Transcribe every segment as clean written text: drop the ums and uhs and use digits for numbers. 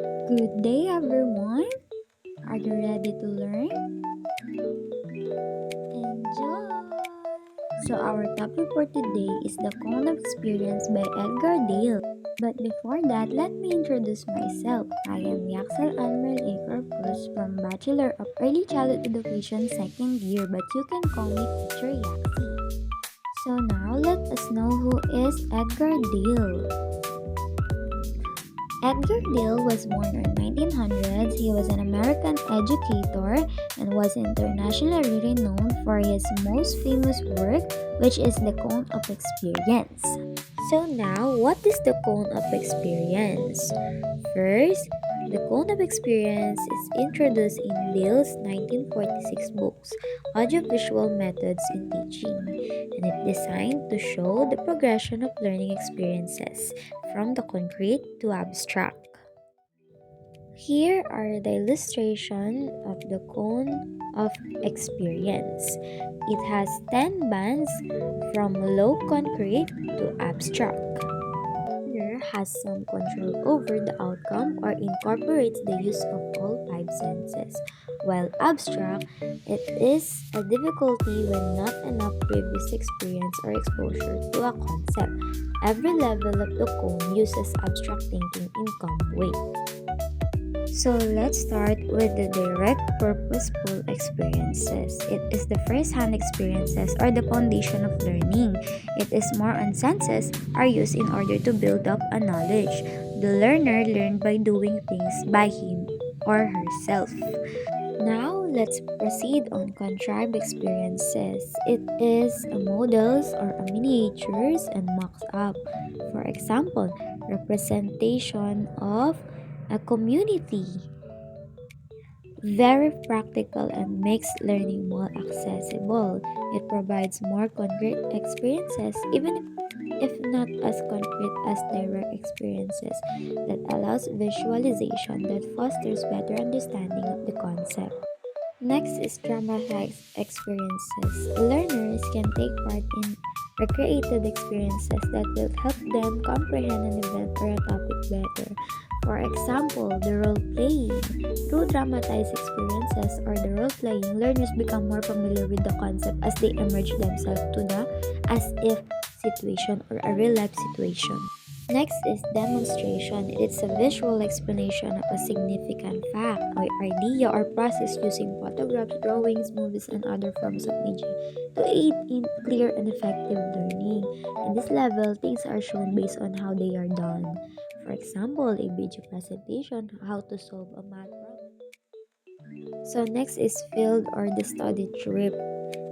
Good day, everyone. Are you ready to learn? Enjoy! So, our topic for today is the cone of experience by Edgar Dale. But before that, let me introduce myself. I am Yaxcel and Myrl A. Corpuz from Bachelor of Early Childhood Education 2nd year, but you can call me Teacher Yaxi. So now let us know who is Edgar Dale. Edgar Dale was born in 1900s. He was an American educator and was internationally renowned for his most famous work, which is the cone of experience. So now, what is the cone of experience? First, the cone of experience is introduced in Dale's 1946 books, Audiovisual Methods in Teaching, and it's designed to show the progression of learning experiences from the concrete to abstract. Here are the illustration of the cone of experience. It has 10 bands from low concrete to abstract. Learner has some control over the outcome or incorporates the use of all five senses. While abstract, it is a difficulty when not enough previous experience or exposure to a concept. Every level of the cone uses abstract thinking in some way. So let's start with the direct purposeful experiences. It is the first-hand experiences or the foundation of learning. It is more on senses are used in order to build up a knowledge. The learner learned by doing things by him or herself. Now let's proceed on contrived experiences. It is a models or a miniatures and mocks up. For example, representation of a community. Very practical and makes learning more accessible. It provides more concrete experiences, even if not as concrete as direct experiences, that allows visualization that fosters better understanding of the concept. Next is dramatized experiences. Learners can take part in recreated experiences that will help them comprehend an event or a topic better. For example, the role playing. Through dramatized experiences or the role playing, learners become more familiar with the concept as they immerse themselves to the as if situation or a real life situation. Next is demonstration. It's a visual explanation of a significant fact or idea or process using photographs, drawings, movies, and other forms of media to aid in clear and effective learning. In this level, things are shown based on how they are done. For example, a video presentation, how to solve a math problem. So next is field or the study trip.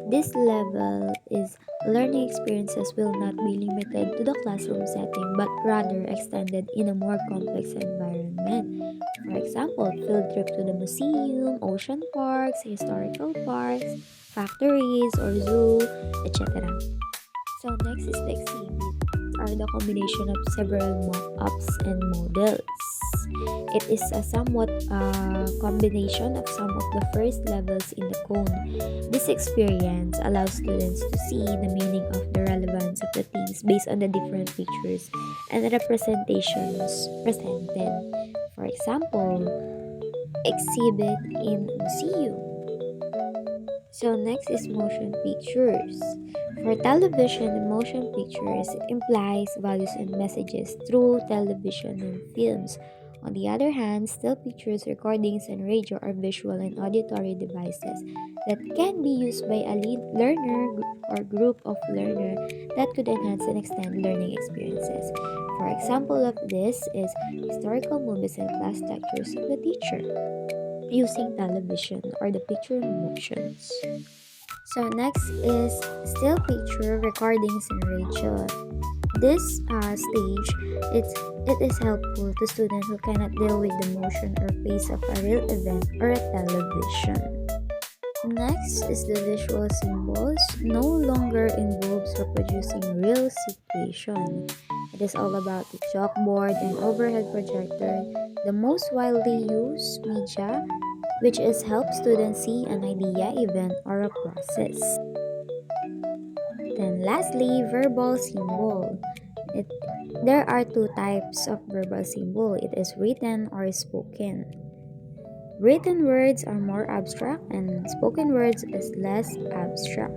This level is learning experiences will not be limited to the classroom setting but rather extended in a more complex environment. For example, field trip to the museum, ocean parks, historical parks, factories or zoo, etc. So next is the exhibit are the combination of several mock-ups and models. It is a somewhat combination of some of the first levels in the cone. This experience allows students to see the meaning of the relevance of the things based on the different pictures and representations presented. For example, exhibit in museum. So next is motion pictures. For television and motion pictures, it implies values and messages through television and films. On the other hand, still pictures, recordings, and radio are visual and auditory devices that can be used by a learner or group of learners that could enhance and extend learning experiences. For example of this is historical movies and class lectures of the teacher using television or the picture motions. So next is still picture, recordings, and radio. This stage, it is helpful to students who cannot deal with the motion or pace of a real event or a television. Next is the visual symbols. No longer involves reproducing real situation. It is all about the chalkboard and overhead projector, the most widely used media, which is help students see an idea, event, or a process. Then lastly, verbal symbol. It There are two types of verbal symbol. It is written or spoken. Written words are more abstract and spoken words is less abstract.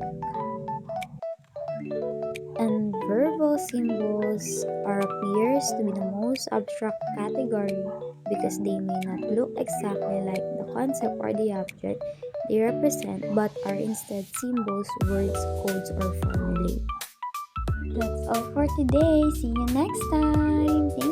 And verbal symbols are appears to be the most abstract category because they may not look exactly like the concept or the object they represent but are instead symbols, words, codes, or formulae. That's all for today. See you next time. Thank